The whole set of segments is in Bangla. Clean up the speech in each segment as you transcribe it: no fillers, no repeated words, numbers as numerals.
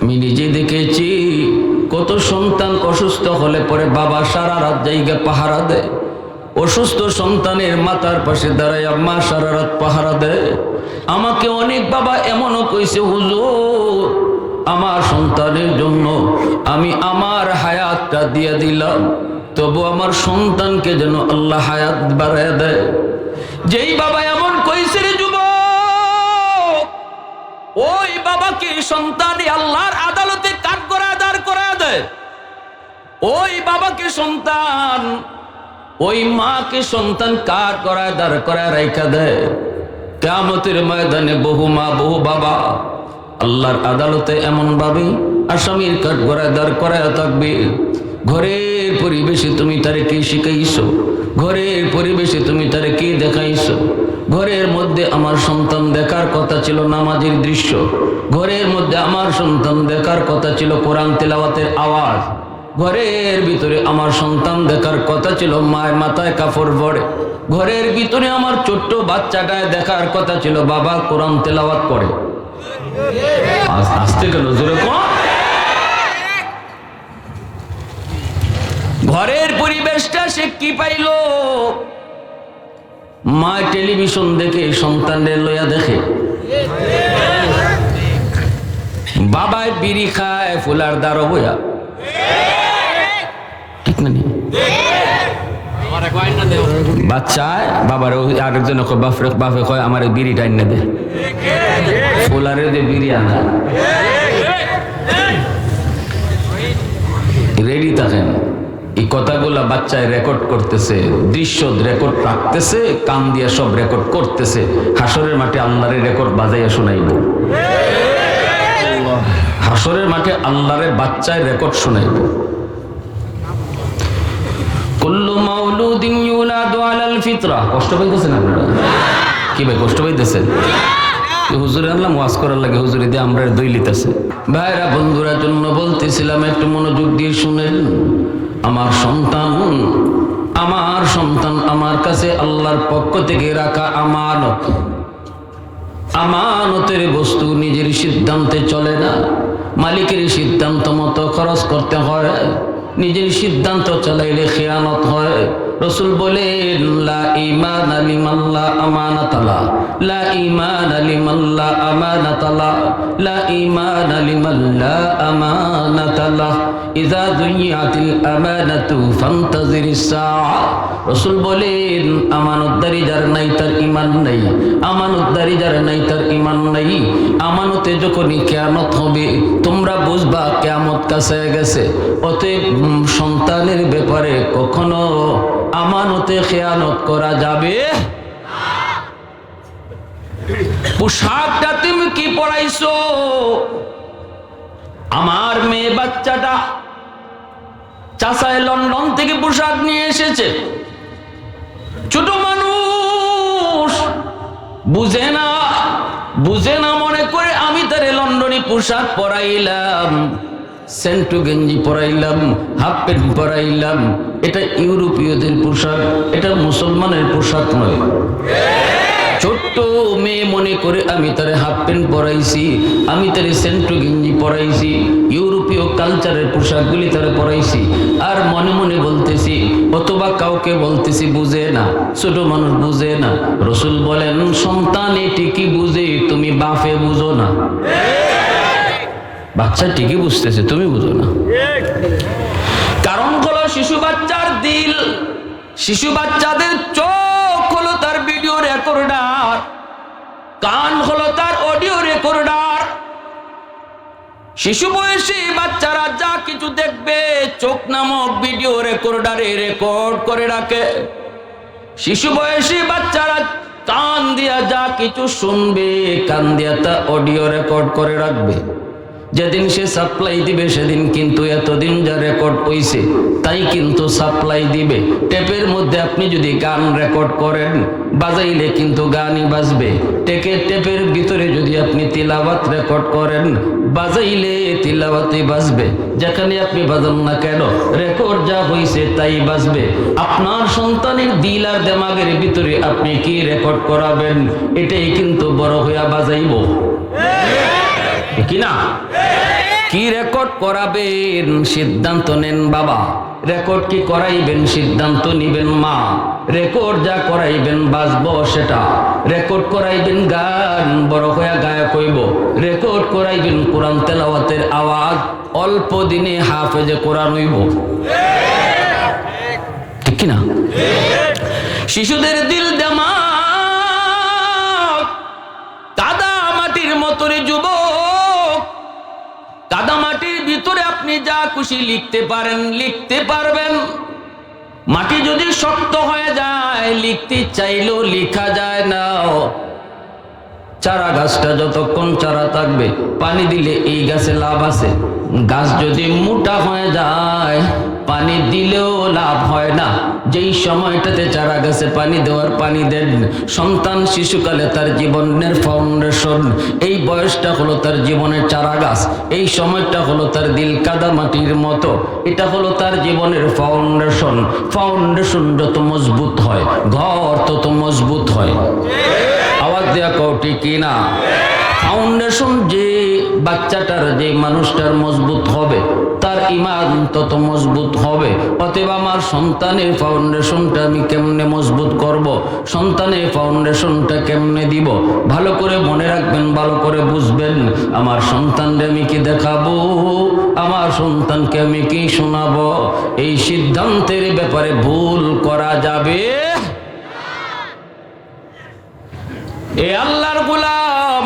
আমি নিজে দেখেছি কত সন্তান অসুস্থ হলে পরে বাবা সারা রাত জায়গা পাহারা দেয়, অসুস্থ সন্তানের মাথার পাশে দাঁড়ায় মা সারা রাত পাহারা দেয়। আমাকে অনেক বাবা এমনও কইছে, হুজুর আমার সন্তানের জন্য আমি আমার হায়াতটা দিয়ে দিলাম, তবু আমার সন্তানকে যেন আল্লাহ হায়াত বাড়ায় দেয়। যেই বাবা এমন কইছে রে যুবক, ওই বাবাকে সন্তান আল্লাহর আদালতে কাঠগড়ায় দাঁড় করায় দেয়। ওই বাবাকে সন্তান, ওই মাকে সন্তান কাঠগড়ায় দাঁড় করায় রাইখা দেয়। কিয়ামতের ময়দানে বহু মা বহু বাবা আল্লাহর আদালতে এমন ভাবে আসামির কাঠগড়ায় দাঁড় করায় থাকবে। ঘরের পরিবেশে তুমি তারে কি শিখাইছো, ঘরের পরিবেশে তুমি তারে কি দেখাইছো। ঘরের মধ্যে আমার সন্তান দেখার কথা ছিল নামাজের দৃশ্য, ঘরের মধ্যে আমার সন্তান দেখার কথা ছিল কোরআন তেলাওয়াতের আওয়াজ, ঘরের ভিতরে আমার সন্তান দেখার কথা ছিল মায়ের মাথায় কাপড় পরে, ঘরের ভিতরে আমার ছোট্ট বাচ্চাটায় দেখার কথা ছিল বাবা কোরআন তেলাওয়াত করে। আসতে কেন জোরে কর। ঘরের পরিবেশটা সে কি পাইল? মা টেলিভিশন দেখে সন্তানদের লইয়া দেখে, বাবায় বিড়ি খায় ফুলার দ্বারা বইয়া, ঠিক না? বাচ্চায় বাবার আরেকজন বাপে কয় আমার বিড়ি টাইন না দে, ফুলারে দে বিড়ি আনা। রেডি থাকেন। এই কথাগুলা বাচ্চায় রেকর্ড করতেছে, দৃশ্য রেকর্ড রাখতেছে, কান দিয়া সব রেকর্ড করতেছে। হাসরের মাঠে আল্লাহরে রেকর্ড বাজাইয়া শোনাইব, হাসরের মাঠে আল্লাহরে বাচ্চায় রেকর্ড শোনাইব। কুল্লু মাউলুদিন ইউলাদু আলাল ফিতরা। কষ্ট পাইতেছেন আপনারা? কি ভাই কষ্ট পাইতেছেন? হুজুরে আনলাম ওয়াজ করার লাগে, হুজুরে দিয়ে আমরা দইলিতেছে। ভাইরা বন্ধুরা জন্য বলতেছিলাম, একটু মনোযোগ দিয়ে শুনেন। আমার সন্তান আমার কাছে আল্লাহর পক্ষ থেকে রাখা আমানত। আমানতের বস্তু নিজের সিদ্ধান্তে চলে না, মালিকের সিদ্ধান্ত মতো খরচ করতে হয়। নিজের সিদ্ধান্ত চালাইলে খেয়ানত হয়। রসুল বলেন, লা ঈমান লিমান লা আমানাতা লা, লা ঈমান লিমান লা আমানাতা লা, লা ঈমান লিমান লা আমানাতা লা, ইযা দুইয়াতিল আমানাতু ফান্তাজিরিস সাআ। রসুল বলেন, আমানতদারি যার নাই তার ঈমান নাই, আমানতদারি যার নাই তার ঈমান নাই। আমানতে যখনই কিয়ামত হবে তোমরা বুঝবা কিয়ামত কাছে গেছে। অতএব সন্তানের ব্যাপারে কখনো আমানতে খেয়ানত করা যাবে না। পোশাকটা তুমি কি পরাইছো? আমার মেয়ে বাচ্চাটা চাচায় লন্ডন থেকে পোশাক নিয়ে এসেছে। ছোট মানুষ বুঝে না মনে করে আমি তারে লন্ডনী পোশাক পরাইলাম, সেন্টু গেঞ্জি পরাইলাম, হাফ প্যান্ট পরাইলাম। এটা ইউরোপীয়দের পোশাক, এটা মুসলমানের পোশাক নয়। ছোট্ট মেয়ে মনে করে আমি তারে হাফ প্যান্ট পরাইছি, আমি তারে সেন্টু গেঞ্জি পরাইছি, ইউরোপীয় কালচারের পোশাকগুলি তারে পরাইছি। আর মনে মনে বলতেছি, অথবা কাউকে বলতেছি বুঝে না, ছোট মানুষ বুঝে না। রসুল বলেন, সন্তান এটি কি বুঝে, তুমি বাপে বুঝো না। বাচ্চা ঠিকই বুঝতেছে, তুমি বুঝো না। কারণ হলো শিশু বাচ্চার দিল, শিশু বাচ্চাদের চোখ হলো তার ভিডিও রেকর্ডার, কান হলো তার অডিও রেকর্ডার। শিশু বয়সী বাচ্চারা যা কিছু দেখবে চোখ নামক ভিডিও রেকর্ডারে রেকর্ড করে রাখে। শিশু বয়সী বাচ্চারা কান দিয়া যা কিছু শুনবে কান দিয়া তা অডিও রেকর্ড করে রাখবে। যেদিন সে সাপ্লাই দিবে সেদিন কিন্তু এতদিন যা রেকর্ড হইছে তাই কিন্তু সাপ্লাই দিবে। টেপের মধ্যে আপনি যদি গান রেকর্ড করেন বাজাইলে কিন্তু গানই বাজবে। টেপের ভিতরে যদি আপনি তিলাওয়াত রেকর্ড করেন বাজাইলে তিলাওয়াতই বাজবে। যেখানে আপনি বাজান না কেন রেকর্ড যা হইছে তাই বাজবে। আপনার সন্তানের দিল আর দিমাগের ভিতরে আপনি কি রেকর্ড করাবেন এটাই কিন্তু বড় হইয়া বাজাইব, কি না? কি রেকর্ড করাবেন সিদ্ধান্ত নেন বাবা, রেকর্ড কি করাইবেন সিদ্ধান্ত নিবেন মা, রেকর্ড যা করাইবেন বাজবো সেটা, রেকর্ড করাইবেন গান বড় হইয়া গায়ক হইব, রেকর্ড করাইবেন কোরআন তেলাওয়াতের আওয়াজ অল্প দিনে হাফেজে কোরআন হইব। ঠিক কিনা? শিশুদের দিল দিমাগ কাদা মাটির মতরে যুবক, কাদা মাটির ভিতরে আপনি যা খুশি লিখতে পারেন, লিখতে পারবেন। মাটি যদি শক্ত হয়ে যায় লিখতে চাইলেও লেখা যায় না। চারা গাছটা যতক্ষণ চারা থাকবে পানি দিলে এই গাছে লাভ আছে, গাছ যদি মোটা হয়ে যায় পানি দিলেও লাভ হয় না। যেই সময়টাতে চারা গাছে পানি দেওয়ার পানি দেন, সন্তান শিশুকালে তার জীবনের ফাউন্ডেশন, এই বয়সটা হলো তার জীবনের চারা গাছ, এই সময়টা হলো তার দিল কাদা মাটির মতো, এটা হলো তার জীবনের ফাউন্ডেশন। ফাউন্ডেশন যত মজবুত হয় ঘর তত মজবুত হয়। আওয়াজ দেয়া কৌটি কিনা? ফাউন্ডেশন যে বাচ্চাটার, যে মানুষটার মজবুত হবে তার ঈমান তত মজবুত হবে। অতএব আমার সন্তানের ফাউন্ডেশনটা আমি কেমনে মজবুত করব, সন্তানের ফাউন্ডেশনটা কেমনে দিব, ভালো করে মনে রাখবেন, ভালো করে বুঝবেন। আমার সন্তানকে আমি কি দেখাবো, আমার সন্তানকে আমি কি শোনাবো, এই সিদ্ধান্তের ব্যাপারে ভুল করা যাবে। এ আল্লাহর গোলাম,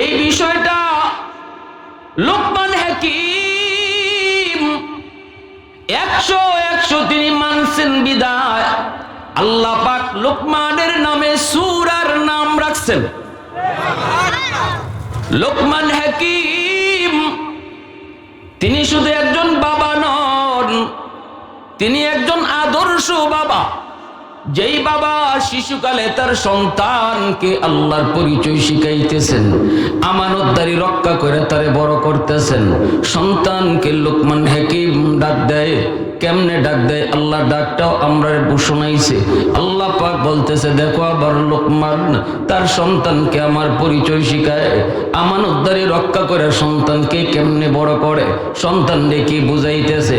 এই বিষয়টা লোকমান হাকিম 100 তিনি মানছেন বিদায় আল্লাহ পাক লোকমানের নামে সূরার নাম রাখছেন। লোকমান হাকিম তিনি শুধু একজন বাবা নন, তিনি একজন আদর্শ বাবা। যেই বাবা শিশুকালে তার সন্তানকে আল্লাহর পরিচয় শিখাইতেছেন, আমানতদারি রক্ষা করে তারে বড় করতেছেন। সন্তানকে লোকমান হাকিম ডাক দেয়, কেমনে ডাক দেয়? আল্লাহ ডাকটাও আমরা শোনাইছে। আল্লাহ পাক বলতেছে, দেখো আবার লোকমান তার সন্তানকে আমার পরিচয় শিখায়, আমানতদারি রক্ষা করে সন্তানকে কেমনে বড় করে, সন্তান দেখি বুঝাইতেছে,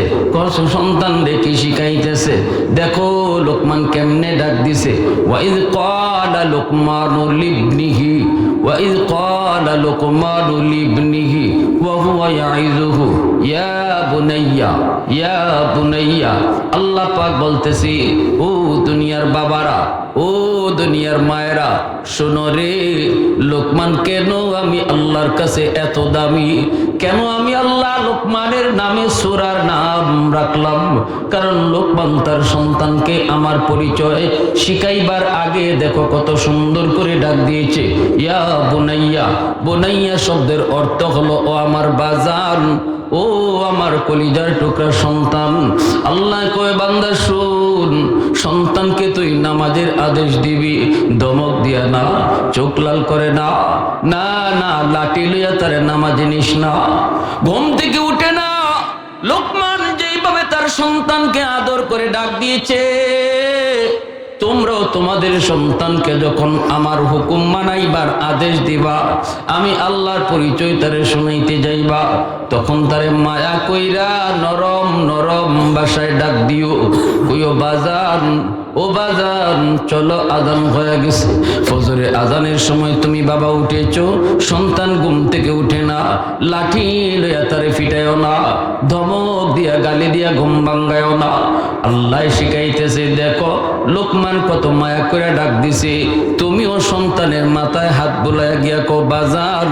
সন্তান দেখি শিখাইতেছে। দেখো লোকমান কেমনে ডাক দিছে, ওয়াইদ ক্বালা লুকমানু লিবনিহি, ওয়াইদ ক্বালা লুকমানু লিবনিহি ওয়া হুয়া ইয়াইযুহু ইয়া বুনাইয়া ইয়া বুনাইয়া। আল্লাহ পাক বলতেছি, ও দুনিয়ার বাবারা, ও দুনিয়ার মায়েরা, শোনো রে, লোকমান কেন আমি আল্লাহর কাছে এত দামি, কেন আমি আল্লাহ লোকমানের নামে সূরার নাম রাখলাম? কারণ লোকমান তার সন্তানকে আমার পরিচয় শিখাইবার আগে দেখো কত সুন্দর করে ডাক দিয়েছে, ইয়া বুনাইয়া। বুনাইয়া শব্দের অর্থ হলো ও আমার বাজান, ও আমার কলিজার টুকরা সন্তান। আল্লাহ কয়, বান্দা শুন, সন্তানকে তুই নামাজের আদেশ দিবি, দমক দিয়া না, চোখ লাল করে না, না না লাঠি লইয়া তারে নামাজে নিস না, ঘুম থেকে উঠে না। লোকমান যেইভাবে তার সন্তানকে আদর করে ডাক দিয়েছে, তোমরাও তোমাদের সন্তানকে যখন আমার হুকুম মানাইবার আদেশ দিবা, আমি আল্লাহর পরিচয় তারে শুনাইতে যাইবা, তখন তারে মায়া কইরা নরম নরম ভাষায় ডাক দিও, কইও বাজান, ও বাজান চলো, আজান হয়ে গেছে। ফজরে আজানের সময় তুমি বাবা উঠেছো, সন্তান ঘুম থেকে উঠে না, লাঠি লইয়া তারে ফিটায়ও না, ধমক দিয়া গালি দিয়া ঘুম ভাঙ্গায়ও না। আল্লাহ শিখাইতেছে, দেখো লোকমান কত মায়া করে ডাক দিছে, তুমিও সন্তানের মাথায় হাত বুলাইয়া গিয়া কো, বাজান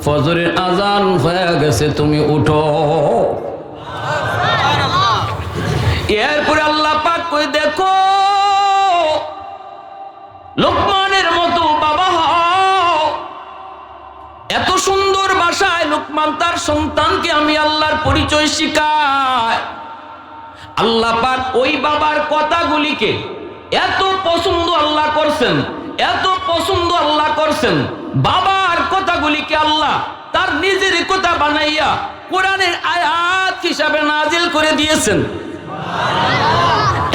ফজরের আজান হয়ে গেছে, তুমি উঠো। এরপরে আল্লাহ পাক কই, দেখো লোকমানের মতো বাবা হও। এত সুন্দর ভাষায় লোকমান তার সন্তানকে আমি আল্লাহর পরিচয় শিখায়। আল্লাহ পাক ওই বাবার কথাগুলিকে এত পছন্দ আল্লাহ করছেন, এত পছন্দ আল্লাহ করছেন, বাবার কথাগুলিকে আল্লাহ তার নিজের কথা বানাইয়া কোরআনের আয়াত হিসাবে নাজিল করে দিয়েছেন।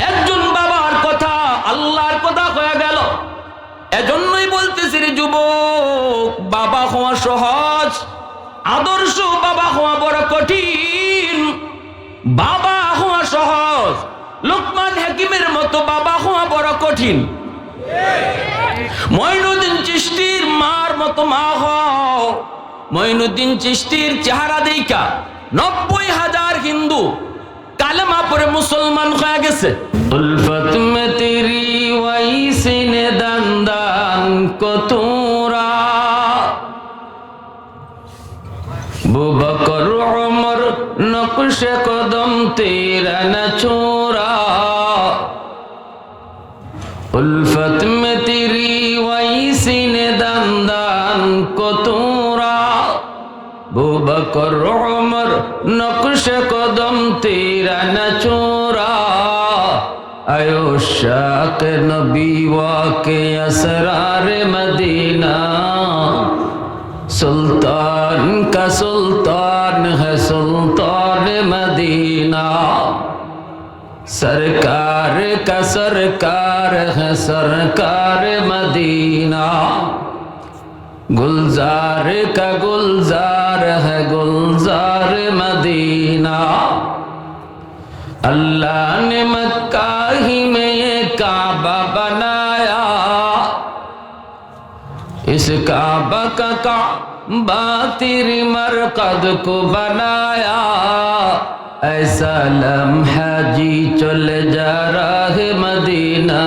একজন বাবার কথা আল্লাহর কথা হয়ে গেল। এজন্যই বলতেছি রে যুবক, বাবা হওয়া সহজ, আদর্শ বাবা হওয়া বড় কঠিন, বাবা হওয়া সহজ। লোকমান হাকিমের মতো বাবা হওয়া বড় কঠিন। মঈনুদ্দিন চিশতির মার মতো মা হও। মঈনুদ্দিন চিশতির চেহারা দেখা 90,000 হিন্দু কালেমা পড়ে মুসলমান হয়ে গেছে। উলফত মে তেরি ওয়াইসি নে দান কতুরা, আবু বকর উমর নকশে কদম তেরা ন ছোরা। उल्फत में तेरी वैसी ने दंदान को तोरा, अबू बकर उमर नक्श कदम तेरा न छोरा। आयो शाक नबी वाके असरार मदीना, सुल्तान का सुल्तान है सुल्तान मदीना। सरकार का सरकार है सरकार मदीना, गुलजार का गुलजार है गुलजार मदीना। अल्लाह ने मक्का ही में ये काबा बनाया, इस काबा का काबा तेरी मरकद को बनाया। ऐसा लम्हा जी चले जा रहा है मदीना,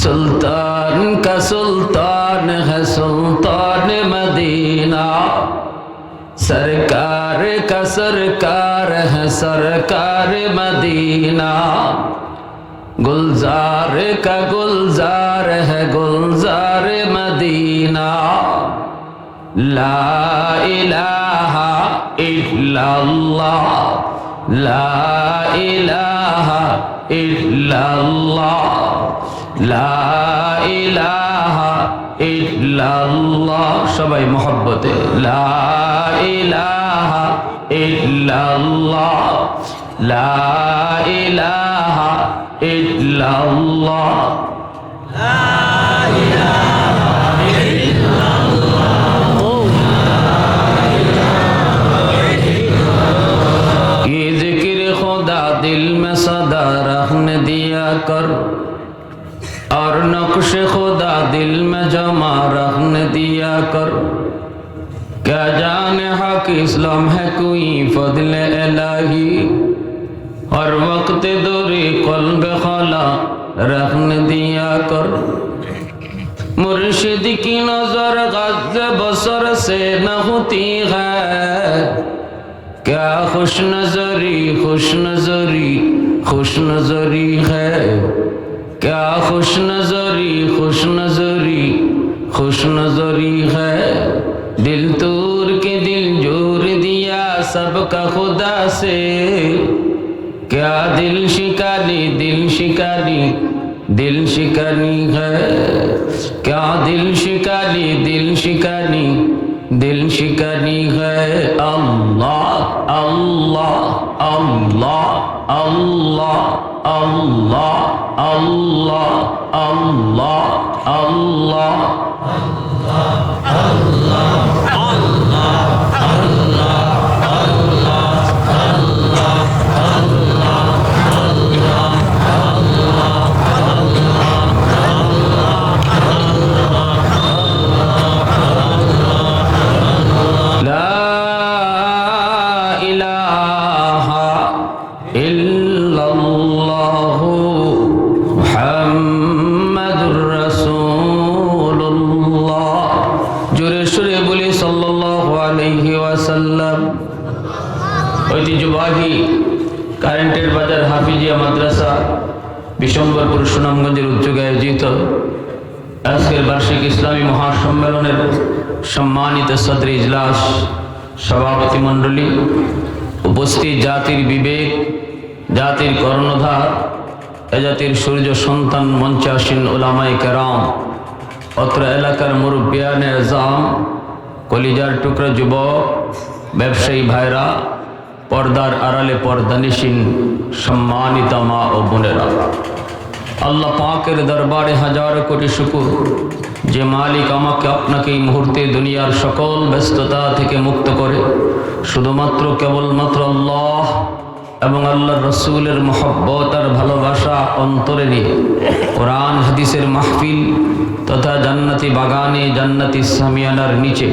सुल्तान का सुल्तान है सुल्तान मदीना। सरकार का सरकार है सरकार मदीना, गुलजार का गुलजार है गुलजार मदीना। ला इलाहा इल्लल्लाह, ला इलाहा इल्लल्लाह, ला इलाहा इल्लल्लाह। सबाई मोहब्बते ला इलाहा इल्लल्लाह, ला इलाहा इल्लल्लाह, ला इलाहा इल्लल्लाह। ये जिक्र खुदा दिल में सदा रखने दिया कर, और नक्श खुदा दिल में जमा रखने दिया कर। क्या जाने हक इस्लाम है कोई फजल इलाही, और वक्त दूरी क़ल्ब खला रखने दिया कर। मुर्शिद की नजर गज़ बसर से न होती है, क्या खुश नजरी खुश नजरी खुश नजरी है। क्या खुश नजरी खुश नजरी खुश नजरी है। दिल तोड़ के दिल जोड़ दिया सबका खुदा से, क्या दिल शिकानी दिल शिकानी दिल शिकानी है। क्या दिल शिकानी दिल शिकानी दिल शिकानी है। अल्लाह अल्लाह अल्लाह अल्लाह अल्लाह अल्लाह अल्लाह अल्लाह ঐতিহ্যবাহী কারেন্টের বাজার হাফিজিয়া মাদ্রাসা বিশম্বরপুর সুনামগঞ্জের উদ্যোগে আয়োজিত আজকের বার্ষিক ইসলামী মহাসম্মেলনের সম্মানিত সদর ইজলাস, সভাপতি মণ্ডলী, উপস্থিত জাতির বিবেক, জাতির কর্ণধার, এ জাতির সূর্য সন্তান, মঞ্চে আসীন উলামায়ে কেরাম, অত্র এলাকার মুরব্বিয়ানে আযম, কলিজার টুকরা যুবক, ব্যবসায়ী ভাইরা, পর্দার আড়ালে পর্দানিশীন সম্মানিত মা ও বোনেরা, আল্লাহ পাকের দরবারে হাজার কোটি শুকর যে মালিক আমাকে আপনাকে এই মুহূর্তে দুনিয়ার সকল ব্যস্ততা থেকে মুক্ত করে শুধুমাত্র কেবলমাত্র আল্লাহ এবং আল্লাহর রসুলের মহব্বত আর ভালোবাসা অন্তরে নিয়ে কোরআন হাদিসের মাহফিল তথা জান্নাতি বাগানে জান্নাতি সামিয়ানার নিচে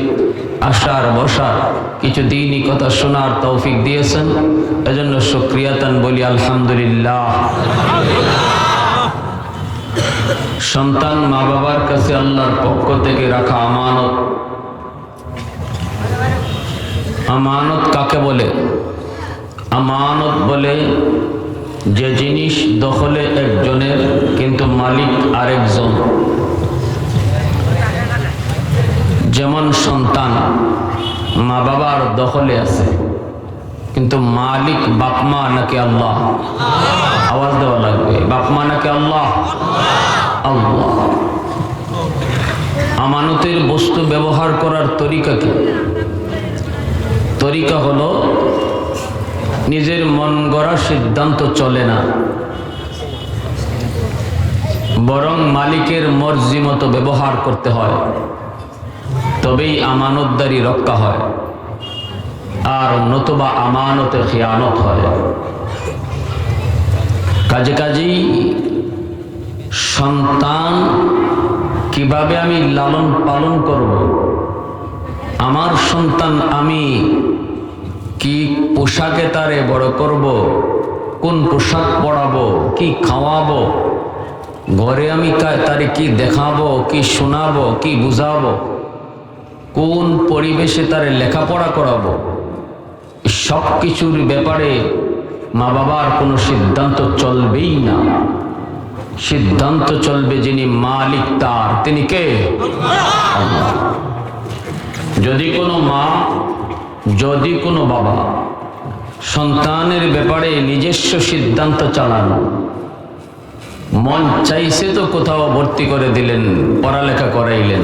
আসার বসার কিছু দিনই কথা শোনার তৌফিক দিয়েছেন, এজন্য শুকরিয়াতান বলি আলহামদুলিল্লাহ। সন্তান মা বাবার কাছে আল্লাহর পক্ষ থেকে রাখা আমানত। আমানত কাকে বলে? আমানত বলে যে জিনিস দখলে একজনের কিন্তু মালিক আরেকজন। যেমন সন্তান মা বাবার দখলে আছে কিন্তু মালিক বাপ মা নাকি আল্লাহ? আওয়াজ দেওয়া লাগবে, বাপ মা নাকি আল্লাহ? আল্লাহ। আমানতের বস্তু ব্যবহার করার তরিকা কি? তরিকা হলো নিজের মন গড়া সিদ্ধান্ত চলে না, বরং মালিকের মর্জি মতো ব্যবহার করতে হয়, তবেই আমানতদারি রক্ষা হয়, আর নতুবা আমানতে খিয়ানত হয়। কাজেই সন্তান কিভাবে আমি লালন পালন করব, আমার সন্তান আমি কি পোশাকে তারে বড় করব, কোন পোশাক পরাবো, কি খাওয়াবো, ঘরে আমি তারে কি দেখাবো, কি শোনাবো, কি বুঝাবো, কোন পরিবেশে তারে লেখাপড়া করাবো, সব কিছুর ব্যাপারে মা বাবার কোনো সিদ্ধান্ত চলবেই না। সিদ্ধান্ত চলবে যিনি মালিক তার, তিনি কে? আল্লাহ। যদি কোনো মা, যদি কোনো বাবা সন্তানের ব্যাপারে নিজস্ব সিদ্ধান্ত চালান, মন চাইছে তো কোথাও ভর্তি করে দিলেন, পড়ালেখা করাইলেন,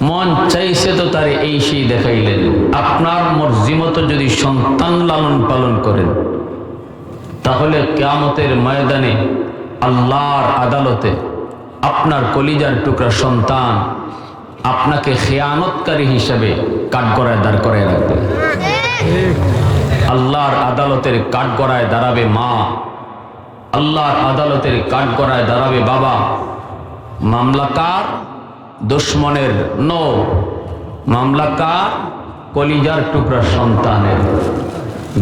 মন চাইছে তো তারে এই সেই দেখাইলেন, আপনার মর্জি মতো যদি সন্তান লালন পালন করেন, তাহলে কিয়ামতের ময়দানে আল্লাহর আদালতে আপনার কলিজার টুকরা সন্তান আপনাকে খেয়ানতকারী হিসেবে কাঠগড়ায় দাঁড় করায় রাখবে। আল্লাহর আদালতের কাঠগড়ায় দাঁড়াবে মা, আল্লাহর আদালতের কাঠগড়ায় দাঁড়াবে বাবা। মামলাকার দুশ্মনের নো, মামলাকার কলিজার টুকরা সন্তানের।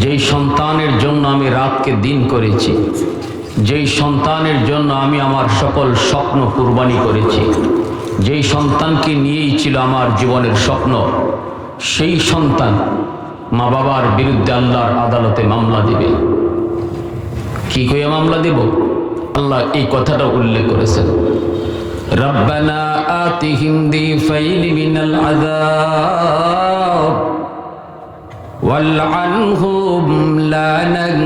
যেই সন্তানের জন্য আমি রাতকে দিন করেছি, যেই সন্তানের জন্য আমি আমার সকল স্বপ্ন কুরবানি করেছি, যেই সন্তানকে নিয়েই ছিল আমার জীবনের স্বপ্ন, সেই সন্তান মা বাবার বিরুদ্ধে আল্লাহর আদালতে মামলা দিবে। কি কইয়া মামলা দিব? আল্লাহ এই কথাটা উল্লেখ করেছেন, রব্বানা আতিহিম দিফাইনি মিনাল আযাব ওয়ালআনহুম লানান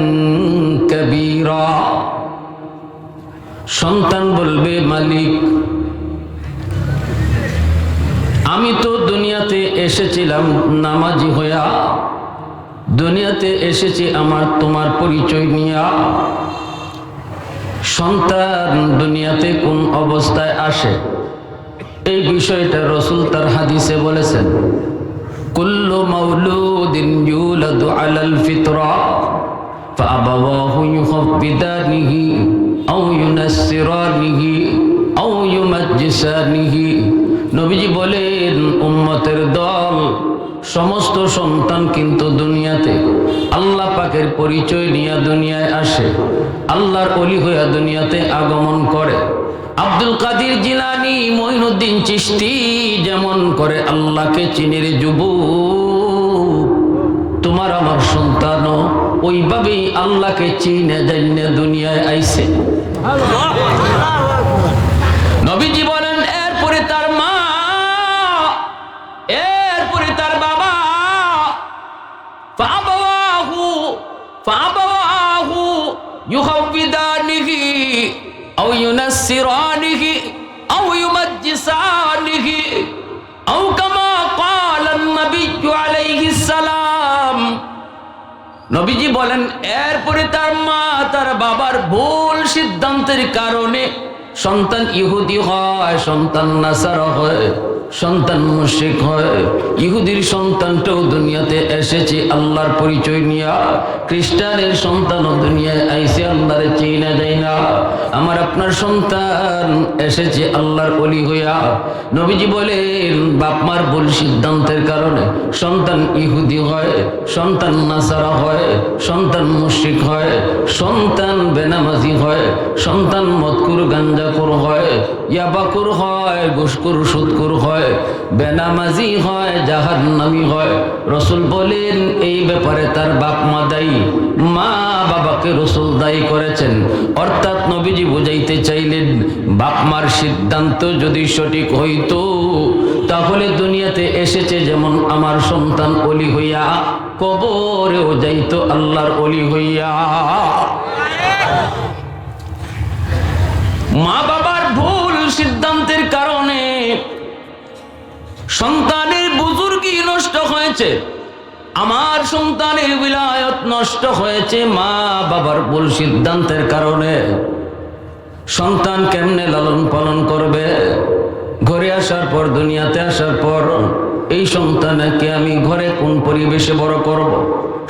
কাবীরা। সন্তান বলবে, মালিক আমি তো দুনিয়াতে এসেছিলাম নামাজি হইয়া, দুনিয়াতে এসেছি আমার তোমার পরিচয় নিয়া। সন্তান দুনিয়াতে কোন অবস্থায় আসে এই বিষয়টা রাসূল তার হাদিসে বলেছেন, কুল্লু মাউলুদিন ইউলাদু আলাল ফিতরা ফাআবাওয়াহু ইউহাব্বিদানিহি আও ইউনাসসিরানিহি আও ইউমাজ্জিসানিহি। নবীজি বলেন, উম্মতের দল, সমস্ত সন্তান কিন্তু দুনিয়াতে আল্লাহ পাকের পরিচয় নিয়ে দুনিয়ায় আসে, আল্লাহর ওলি হইয়া দুনিয়াতে আগমন করে। আব্দুল কাদের জিলানী, মঈনুদ্দিন চিশতি যেমন করে আল্লাহকে চিনের যুবক, তোমার আমার সন্তানও ওইভাবেই আল্লাহকে চিনে জানে দুনিয়ায় আইছে। নবীজি বলেন, এরপরে তার মা, এরপরে তার বাবা, ফাআবাওয়াহু ইউহাব্বিদানিহি আও ইউনাসসিরানিহি আও ইউমাজ্জিসানিহি আও কামা ক্বালা আন-নাবিয়্যু আলাইহিস সালাম। নবীজি বলেন এরপরে তার মা তার বাবার ভুল সিদ্ধান্তের কারণে সন্তান ইহুদি হয়, সন্তান নাসারা হয়, সন্তান মুশরিক হয়। ইহুদির সন্তানটাও দুনিয়াতে এসেছে আল্লাহর পরিচয় নিয়া, খ্রিস্টানের সন্তানও দুনিয়ায় আইসে আল্লাহরে চিনা যায় না। আমার আপনার সন্তান এসেছে আল্লাহর ওলি হইয়া। নবীজি বলেন বাপ মার ভুল সিদ্ধান্তের কারণে সন্তান ইহুদি হয়, সন্তান নাসারা হয়, সন্তান মুশরিক হয়, সন্তান বেনামাজি হয়, সন্তান মদকুর গাঞ্জাকুর হয়, ইয়াবাকুর হয়, ঘুষখোর সুদখোর হয়, বেনামাজি হয়, জাহান্নামী হয়। রসুল বলেন এই ব্যাপারে তার বাপ মা দায়ী, মা বাবাকে রসুল দায়ী করেছেন। অর্থাৎ নবীজি বুঝাইতে চাইলেন বাপ মার সিদ্ধান্ত যদি সঠিক হইতো তাহলে দুনিয়াতে এসেছে যেমন আমার সন্তান ওলি হইয়া, কবরেও যাইতো আল্লাহর ওলি হইয়া। মা বাবার ভুল সিদ্ধান্তের কারণে সন্তানের বুজুর্গি নষ্ট হয়েছে, আমার সন্তানের বিলায়ত নষ্ট হয়েছে মা বাবার ভুল সিদ্ধান্তের কারণে। সন্তান কেমনে লালন পালন করবে? ঘরে আসার পর, দুনিয়াতে আসার পর এই সন্তানকে আমি ঘরে কোন পরিবেশে বড় করব?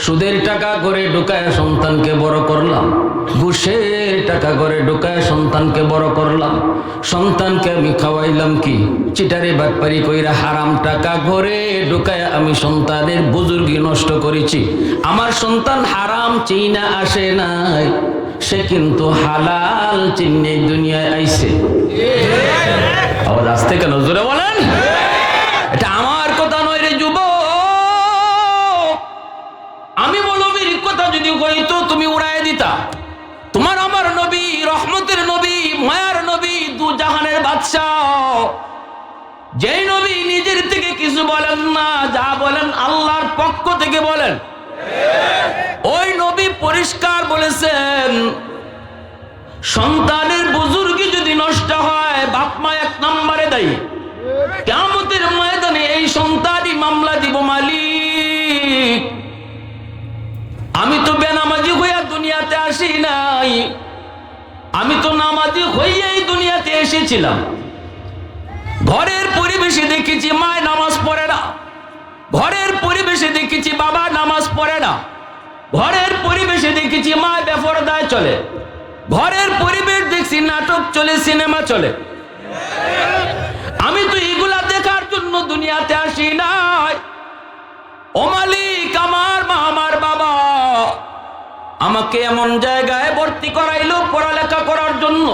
সুদের টাকা ঘরে ঢুকায় সন্তানকে বড় করলাম, ঘুষের টাকা ঘরে ঢুকায় সন্তানকে বড় করলাম। সন্তানকে আমি খাওয়াইলাম কি? চিটারি বাটপারি কইরা হারাম টাকা ঘরে ঢুকায় আমি সন্তানের বুজুর্গি নষ্ট করেছি। আমার সন্তান হারাম চিনা আসে নাই, সে কিন্তু হালাল চিহ্নে দুনিয়ায় আইছে। আওয়াজ আসতে কেন? জোরে বলেন। এটা আমার কথা নয় রে যুবক। আমি মৌলবীর কথা যদি হইতো তুমি উড়াই দিতা। তোমার আমার নবী, রহমতের নবী, মায়ার নবী, দু জাহানের বাদশাহ, যেই নবী নিজের থেকে কিছু বলেন না, যা বলেন আল্লাহর পক্ষ থেকে বলেন। ওই নবী পরিষ্কার বলেছেন সন্তানের বুজুর্গি যদি নষ্ট হয় বাপ মা এক নম্বরে দায়ী। কিয়ামতের ময়দানে এই সন্তানই মামলা দিব, মালিক আমি তো বেনামাজি হইয়া দুনিয়াতে আসি নাই, আমি তো নামাজি হইয়াই দুনিয়াতে এসেছিলাম। ঘরের পরিবেশে দেখেছি মায় নামাজ পড়ে না, ঘরের পরিবেশে দেখেছি বাবা নামাজ পড়ে না, ঘরের পরিবেশে দেখেছি মা বেপরদায় চলে, ঘরের পরিবেশ দেখছি নাটক চলে, সিনেমা চলে। আমি তো এগুলা দেখার জন্য দুনিয়াতে আসি নাই। ও মালিক, আমার মা আমার বাবা আমাকে এমন জায়গায় ভর্তি করাইলো পড়ালেখা করার জন্য,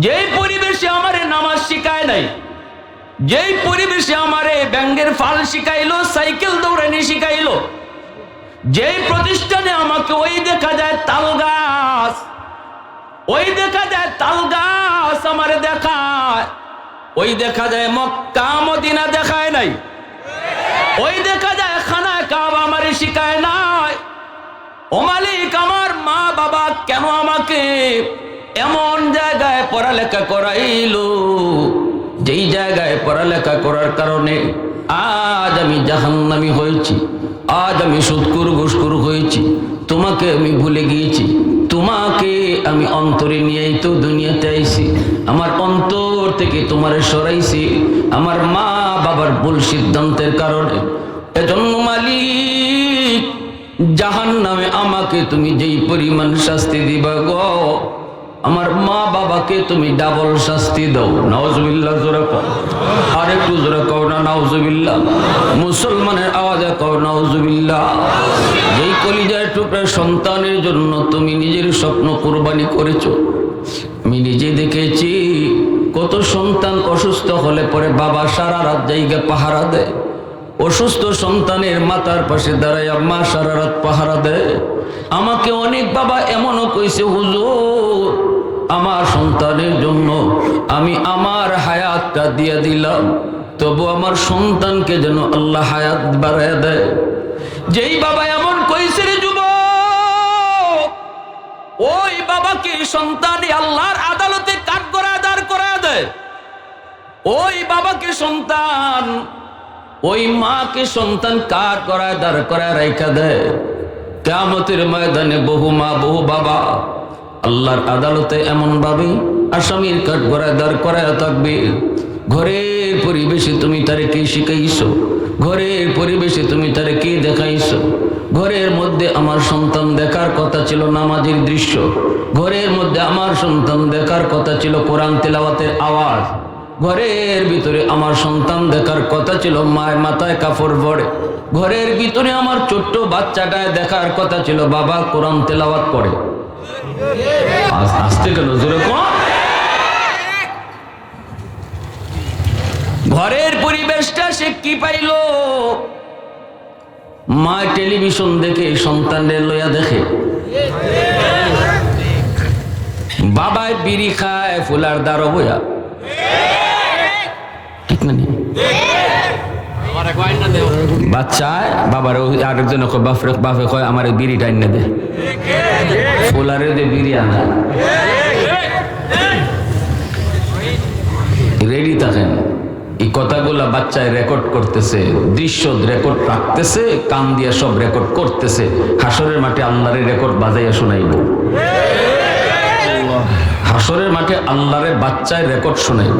যেই পরিবেশে আমারে নামাজ শিখায় নাই, যেই পরিবেশে আমারে ব্যাঙ্গের ফাল শিখাইলো, সাইকেল দৌড়ানি শিখাইলো, যেই প্রতিষ্ঠানে আমাকে ওই দেখা যায় তাল গাছ, ওই দেখা যায় তাল গাছ আমারে দেখায়, ওই দেখা যায় মক্কা মদিনা দেখায় নাই, ওই দেখা যায় খানায় কাবা আমারে শিখায় নাই। ও মালিক, আমার মা বাবা কেন আমাকে এমন জায়গায় পড়ালেখা করাইলো, যেই জায়গায় পড়ালেখা করার কারণে আজ আমি জাহান্নামী হয়েছি, আজ আমি সুদখোর ঘুষখোর হয়েছি। তোমাকে আমি ভুলে গিয়েছি, তোমাকে আমি অন্তরে নিয়েই তো দুনিয়াতে আইছি, আমার অন্তর থেকে তোমারে সরাইছি আমার মা বাবার ভুল সিদ্ধান্তের কারণে। এজন্য মালিক, জাহান্নামে আমাকে তুমি যেই পরিমাণ শাস্তি দিবা গো, আমার মা বাবাকে তুমি ডাবল শাস্তি দাও। নাউজুবিল্লাহ, জোরে কও, আর একটু জোরে কও না নাউজুবিল্লাহ। মুসলমানের আওয়াজে কও নাউজুবিল্লাহ। যেই কলিজার টুকরা সন্তানের জন্য তুমি নিজের স্বপ্ন কুরবানি করেছো, আমি নিজে দেখেছি কত সন্তান অসুস্থ হলে পরে বাবা সারা রাত জায়গা পাহারা দেয়। অসুস্থ সন্তানের মাথার পাশে দাঁড়ায় মা সারা রাত পাহারা দেয়। আমাকে অনেক বাবা এমনও কইছে, হুজুর আমার সন্তানের জন্য আমি আমার হায়াতটা দিয়ে দিলাম, তবু আমার সন্তানকে যেন আল্লাহ হায়াত বাড়ায় দেয়। যেই বাবা এমন কইছে রে যুবক, ওই বাবাকে সন্তান আল্লাহর আদালতে কাঠগড়ায় দাঁড় করায় দেয়। ওই বাবাকে সন্তান, ওই মাকে সন্তান কাঠ করায় দাঁড় করায় রাইখা দেয়। কিয়ামতের ময়দানে বহু মা বহু বাবা আল্লাহর আদালতে এমন ভাবে আসামির কাঠগড়ায় দাঁড় করায় থাকবে। ঘরের পরিবেশে তুমি তারে কি শিখাইছো? ঘরের পরিবেশে তুমি তারে কি দেখাইছো? ঘরের মধ্যে আমার সন্তান দেখার কথা ছিল নামাজের দৃশ্য, ঘরের মধ্যে আমার সন্তান দেখার কথা ছিল কোরআন তেলাওয়াতের আওয়াজ, ঘরের ভিতরে আমার সন্তান দেখার কথা ছিল মায়ের মাথায় কাপড় পরে, ঘরের ভিতরে আমার ছোট্ট বাচ্চাটায় দেখার কথা ছিল বাবা কোরআন তেলাওয়াত করে। আসতে কেন জোরে কোন? ঘরের পরিবেশটা সে কি পাইল? মা টেলিভিশন দেখে সন্তানের লইয়া দেখে, বাবায় বিড়ি খায় ফুলার দ্বারা বইয়া, ঠিক না? বাচ্চায় বাবার আরেকজন বাপে কয় আমার বিড়ি টাইনে দে, ফুলারে দে বিড়ি আনা, রেডি থাকেন। এই কথাগুলা বাচ্চায় রেকর্ড করতেছে, দৃশ্য রেকর্ড রাখতেছে, কান দিয়া সব রেকর্ড করতেছে। হাসরের মাঠে আল্লাহরে রেকর্ড বাজাইয়া শোনাইব, হাসরের মাঠে আল্লাহরে বাচ্চায় রেকর্ড শোনাইব।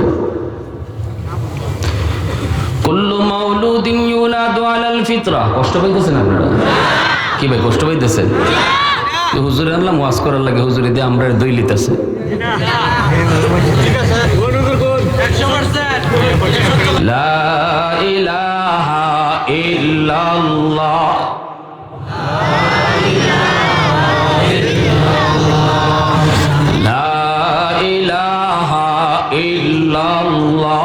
কুল্লু মাউলুদিন ইউলাদু আলাল ফিতরা। কষ্ট পাইতেছেন আপনারা? কি ভাই কষ্ট পাইতেছেন? হুজুরে আনলাম ওয়াজ করার লাগে, হুজুরে দিয়ে আমরা দই লিতেছে। লা ইলাহা ইল্লাল্লাহ, লা ইলাহা ইল্লাল্লাহ,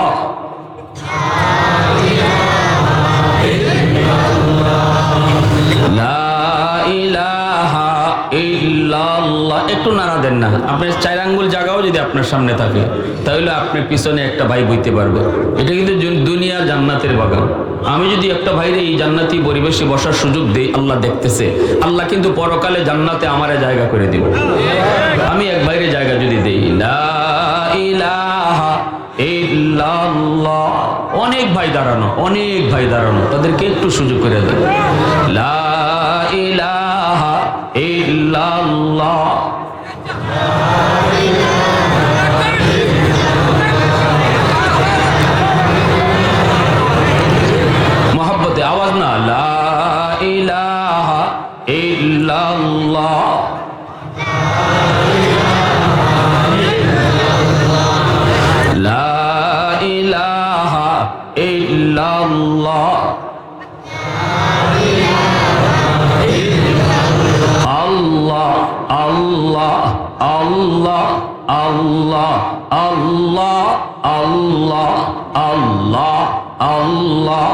একটু নাড়া দেন না। আপনার 4 আঙ্গুল জায়গাও যদি আপনার সামনে থাকে তাহলে আপনি পিছনে একটা ভাই বইতে পারবে। এটা কিন্তু দুনিয়ার জান্নাতের বাগান। আমি যদি একটা ভাইরে এই জান্নাতি পরিবেশে বসার সুযোগ দেই, আল্লাহ দেখতেছে, আল্লাহ কিন্তু পরকালে জান্নাতে আমারে জায়গা করে দিব। আমি এক ভাইরে জায়গা যদি দেই, লা ইলাহা ইল্লাল্লাহ, অনেক ভাই দাঁড়ানো, অনেক ভাই দাঁড়ানো, তাদেরকে একটু সুযোগ করে দেন। লা ইলাহা ইল্লাল্লাহ, মোহাব্বতে আওয়াজ না, লা ইলাহা ইল্লাল্লাহ, লা ইলাহা ইল্লাল্লাহ, আল্লাহ আল্লাহ আল্লাহ আল্লাহ আল্লাহ আল্লাহ আল্লাহ আল্লাহ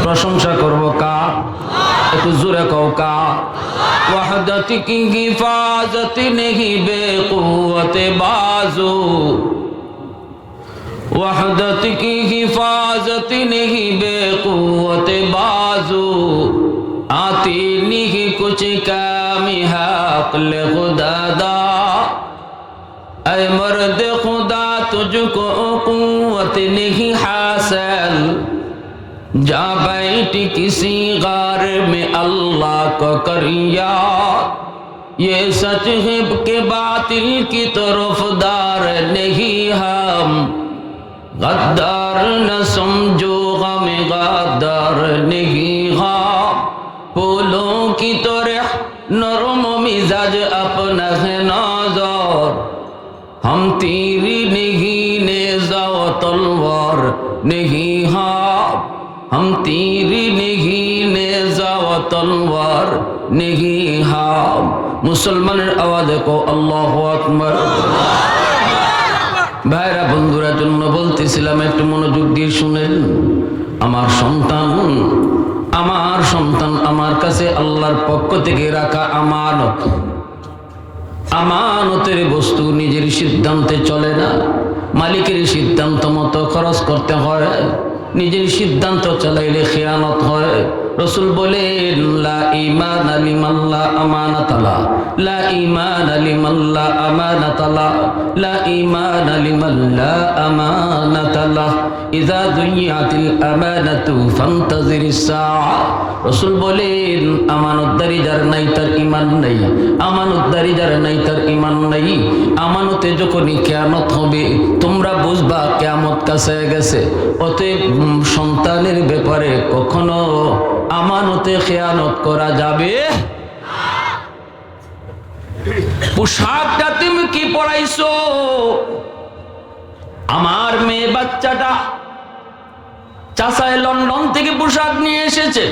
প্রশংসা করবো কার? একটু জোরে কও কার? ওয়াহদাতি কি হিফাজতি নেহি বেকুওয়াতে বাজু, ওয়াহদাতি কি হিফাজতি নেহি বেকুওয়াতে বাজু, आती नहीं कुछ कामी हक़-ए खुदा दा, ऐ मर्द खुदा तुझको क़ुव्वत नहीं हासिल, जा बैठ किसी गार में अल्लाह को कर याद, ये सच है कि बातिल की तरफदार नहीं हम, गद्दार न समझो गम गद्दार नहीं हम, फूलों की तरह नरम मिजाज अपना है नज़र, हम तीरी नहीं नेज़ा व तलवार नहीं हम, हम तीरी नहीं नेज़ा व तलवार नहीं हम। मुसलमाনের আওয়াজে কো আল্লাহু আকবার। ভাইরা বন্ধুরা জন্য বলতেছিলাম, একটু মনোযোগ দিয়ে শুনেন। আমার সন্তান তোমার কাছে আল্লাহর পক্ষ থেকে রাখা আমানত। আমানতের বস্তু নিজের সিদ্ধান্তে চলে না, মালিকের সিদ্ধান্ত মতো খরচ করতে হয়। নিজের সিদ্ধান্ত চালাইলে খেয়ানত হয়। রসুল বলেন, লা ঈমানা লিমান লা আমানাতা লাহু, লা ঈমানা লিমান লা আমানাতা লাহু, লা ঈমানা লিমান লা আমানাতা লাহু, ইযা দুইয়াতিল আমানাতু ফান্তাজিরিস সাআ। রসুল বলেন, আমানতদারি যার নাই তার ঈমান নাই, আমানতদারি যার নাই তার ঈমান নাই। আমানতে যখনই কিয়ামত হবে তোমরা বুঝবা কিয়ামত কাছে গেছে। অতএব সন্তানের ব্যাপারে কখনো আমানতে খেয়ানত করা যাবে। পোশাকটা তুমি কি পরাইছো? আমার মেয়ে বাচ্চাটা চাচায় লন্ডন থেকে পোশাক নিয়ে এসেছে।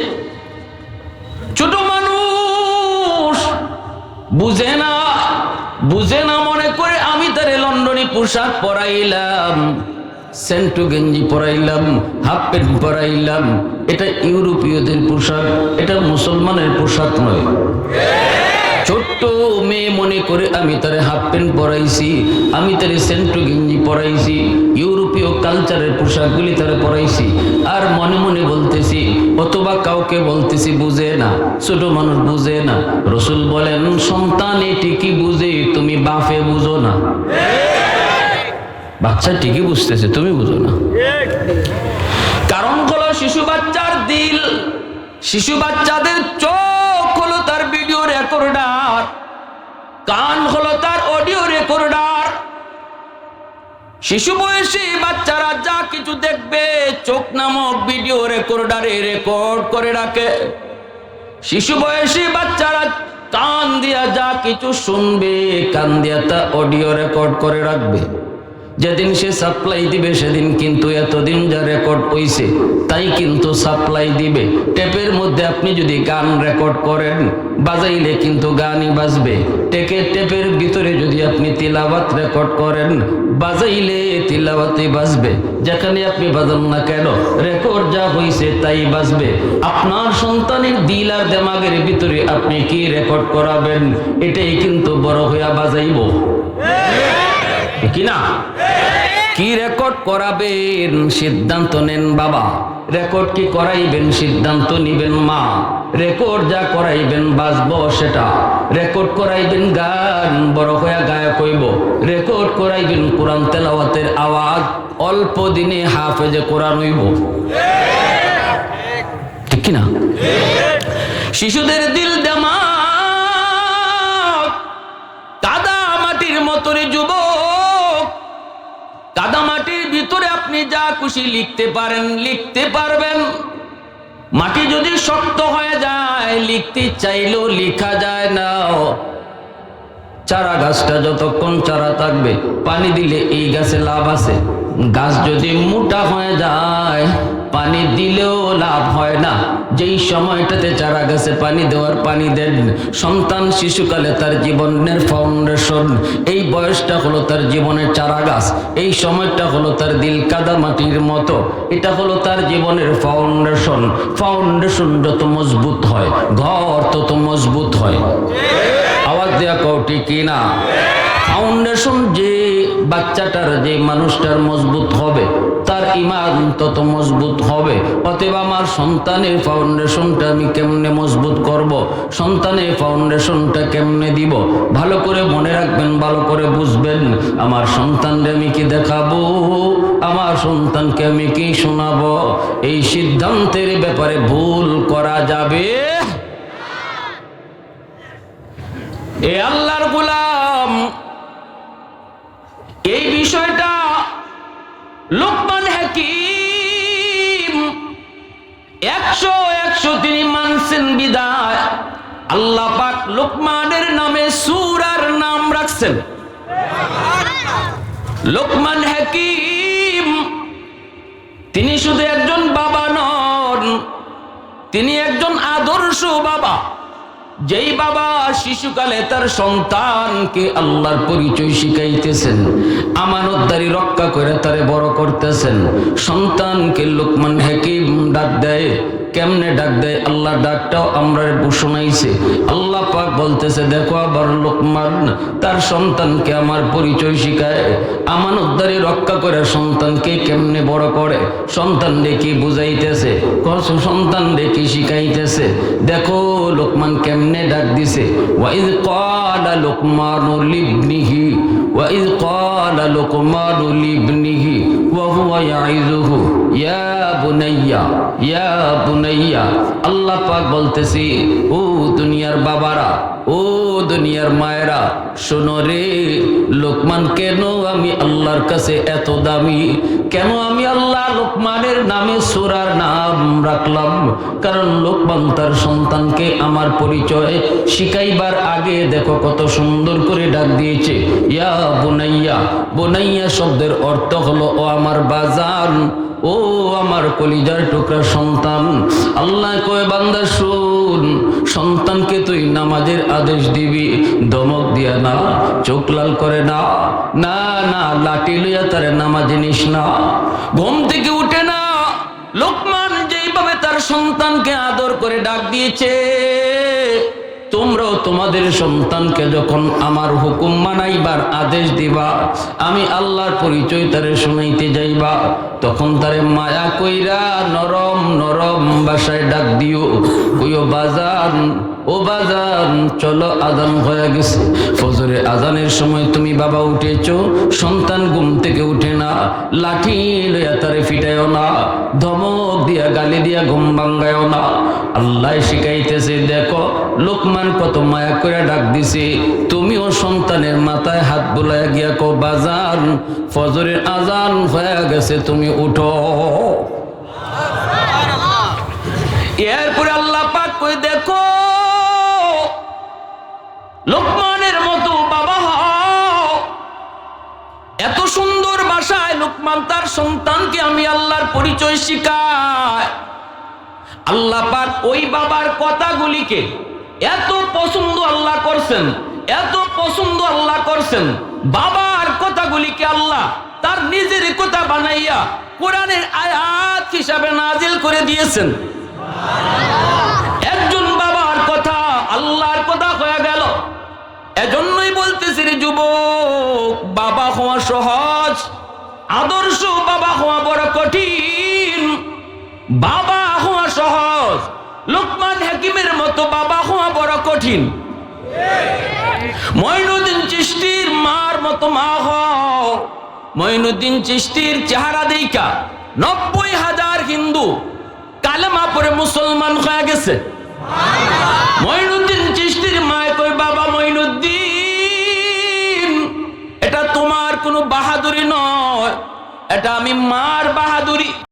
ছোট মানুষ বুঝে না, বুঝে না মনে করে আমি তারে লন্ডনে পোশাক পরাইলাম, সেন্টু গেঞ্জি পরাইলাম, হাফ প্যান্ট পরাইলাম। এটা ইউরোপীয়দের পোশাক, এটা মুসলমানের পোশাক নয়। ছোট্ট মেয়ে মনে করে আমি তারে হাফ প্যান্ট পরাইছি, আমি তারে সেন্টু গেঞ্জি পরাইছি, ইউরোপীয় কালচারের পোশাকগুলি তারে পরাইছি। আর মনে মনে বলতেছি, অথবা কাউকে বলতেছি বুঝে না, ছোট মানুষ বুঝে না। রসুল বলেন, সন্তান ঠিকই বুঝে, তুমি বাপে বুঝো না। বাচ্চা ঠিকই বুঝতেছে, তুমি বুঝো না। কারণ হলো শিশু বাচ্চার দিল, শিশু বাচ্চাদের চোখ হলো তার ভিডিও রেকর্ডার, কান হলো তার অডিও রেকর্ডার। শিশু বয়সী বাচ্চারা যা কিছু দেখবে চোখ নামক ভিডিও রেকর্ডারে রেকর্ড করে রাখে। শিশু বয়সী বাচ্চারা কান দিয়া যা কিছু শুনবে কান দিয়া তা অডিও রেকর্ড করে রাখবে। যেদিন সে সাপ্লাই দিবে সেদিন কিন্তু এতদিন যা রেকর্ড হইছে তাই কিন্তু সাপ্লাই দিবে। টেপের মধ্যে আপনি যদি গান রেকর্ড করেন, বাজাইলে কিন্তু গানই বাজবে। টেপের ভিতরে যদি আপনি তিলাওয়াত রেকর্ড করেন, বাজাইলে তিলাওয়াতই বাজবে। যেখানে আপনি বাজান না কেন, রেকর্ড যা হইছে তাই বাজবে। আপনার সন্তানের দিল আর দিমাগের ভিতরে আপনি কি রেকর্ড করাবেন, এটাই কিন্তু বড় হইয়া বাজাইব, কি না? কি রেকর্ড করাবেন সিদ্ধান্ত নেন বাবা, রেকর্ড কি করাইবেন সিদ্ধান্ত নিবেন মা। রেকর্ড যা করাইবেন বাজবো সেটা। রেকর্ড করাইবেন গান, বড় হইয়া গায়ক হইব। রেকর্ড করাইবেন কোরআন তেলাওয়াতের আওয়াজ, অল্প দিনে হাফেজে কোরআন হইব, ঠিক কি না? শিশুদের দিল দিমাগ কাদা মাটির মতরে যুবক, কাদা মাটির ভিতরে আপনি যা খুশি লিখতে পারেন, লিখতে পারবেন। মাটি যদি শক্ত হয়ে যায় লিখতে চাইলেও লিখা যায় না। চারা গাছটা যতক্ষণ চারা থাকবে পানি দিলে এই গাছে লাভ আছে। গাছ যদি মোটা হয়ে যায় পানি দিলেও লাভ হয় না। যেই সময়টাতে চারা গাছে পানি দেওয়ার পানি দেন, সন্তান শিশুকালে তার জীবনের ফাউন্ডেশন, এই বয়সটা হলো তার জীবনের চারা গাছ, এই সময়টা হলো তার দিল কাদা মাটির মতো, এটা হলো তার জীবনের ফাউন্ডেশন। ফাউন্ডেশন যত মজবুত হয় ঘর তত মজবুত হয়। আওয়াজ দেয়া কওটি কি না? ফাউন্ডেশন যে বাচ্চাটার, যে মানুষটার মজবুত হবে তার ঈমান তত মজবুত হবে। অতএব আমার সন্তানের ফাউন্ডেশনটা আমি কেমনে মজবুত করব, সন্তানের ফাউন্ডেশনটা কেমনে দিব, ভালো করে মনে রাখবেন, ভালো করে বুঝবেন। আমার সন্তানকে আমি কি দেখাবো, আমার সন্তানকে আমি কি শোনাবো, এই সিদ্ধান্তের ব্যাপারে ভুল করা যাবে। এ আল্লাহর গোলাম, এই বিষয়টা লোকমান হাকিম 100 তিনি মানছেন বিদায় আল্লাহ পাক লোকমানের নামে সূরার নাম রাখছেন। লোকমান হাকিম তিনি শুধু একজন বাবা নন, তিনি একজন আদর্শ বাবা। যেই বাবা শিশুকালে তার সন্তানকে আল্লাহর পরিচয় শিখাইতেছেন, আমানতদারি রক্ষা করে তারে বড় করতেছেন। সন্তানকে লোকমান হাকিম ডাক দেয়, কেমনে ডাক দেয় আল্লাহ ডাকটাও আমরা শোনাইছে। আল্লাহ পাক বলতেছে দেখো আবার লোকমান তার সন্তানকে আমার পরিচয় শিখায়, আমানতদারি রক্ষা করে সন্তানকে কেমনে বড় করে, সন্তান দেখি বুঝাইতেছে, সন্তান দেখি শিখাইতেছে। দেখো লোকমান কেমনে ডাক দিছে, ওয়াইজ ক্বালা লুকমানু লিবনিহি ওয়াইজ ক্বালা লুকমানু লিবনিহি ওয়া হুয়া ইয়াইযুহু ইয়া বুনাইয়া ইয়া বুনাইয়া। আল্লাহ পাক বলতেছি ও দুনিয়ার বাবারা, ও দুনিয়ার মায়েরা, শোনো রে লোকমান কেন আমি আল্লাহর কাছে এত দামি, কেন আমি আল্লাহ লোকমানের নামে সূরার নাম রাখলাম? কারণ লোকমান তার সন্তানকে আমার পরিচয় শিখাইবার আগে দেখো কত সুন্দর করে ডাক দিয়েছে ইয়া বুনাইয়া। বুনাইয়া শব্দের অর্থ হলো ও আমার বাজান, ও আমার কলিজার টুকরা সন্তান। আল্লাহ কয় বান্দা শুন, সন্তানকে তুই নামাজের আদেশ দিবি, ধমক দিয়া না, চোখ লাল করে না, না না লাঠি লইয়া তারে নামাজে নিস না। ঘুম থেকে উঠে না, লোকমান যেইভাবে তার সন্তানকে আদর করে ডাক দিয়েছে, তোমরাও তোমাদের সন্তানকে যখন আমার হুকুম মানাইবার আদেশ দিবা, আমি আল্লাহর পরিচয় তারে শুনাইতে যাইবা, তখন তারে মায়া কইরা নরম নরম ভাষায় ডাক দিও, কইও বাজান, ও বাজান চলো আজান হয়ে গেছে। ফজরে আজানের সময় তুমি বাবা উঠেছো, সন্তান ঘুম থেকে উঠে না, লাঠি লইয়া তারে ফিটায়ও না, ধমক দিয়া গালি দিয়া ঘুম ভাঙ্গায়ও না। আল্লাহ শিখাইতেছে দেখো লোকমান কত মায়া করে ডাক দিছে, তুমিও সন্তানের মাথায় হাত বুলাইয়া গিয়া কো বাজান ফজরের আজান হয়ে গেছে, তুমি উঠো। এরপরে আল্লাহ পাক কই দেখো লোকমানের মতো বাবা হও। এত সুন্দর ভাষায় লোকমান তার সন্তানকে আমি আল্লাহর পরিচয় শিখায়। আল্লাহ পাক ওই বাবার কথাগুলিকে এত পছন্দ আল্লাহ করছেন, এত পছন্দ আল্লাহ করছেন, বাবার কথাগুলিকে আল্লাহ তার নিজের কথা বানাইয়া কোরআনের আয়াত হিসাবে নাজিল করে দিয়েছেন। একজন বাবার কথা আল্লাহর কথা হয়ে গেল। এজন্যই বলতেছি রে যুবক, বাবা হওয়া সহজ, আদর্শ বাবা হওয়া বড় কঠিন। বাবা হওয়া সহজ, লোকমান হাকিমের মতো বাবা হওয়া বড় কঠিন। মঈনুদ্দিন চিশতির মার মতো মা হও। মঈনুদ্দিন চিশতির চেহারা দেইখা ৯০,০০০ হিন্দু কালেমা পড়ে মুসলমান হয়ে গেছে। মঈনুদ্দিন চিশতির মায় কই বাবা মঈনুদ্দিন, এটা তোমার কোনো বাহাদুরি নয়, এটা আমি মার বাহাদুরি।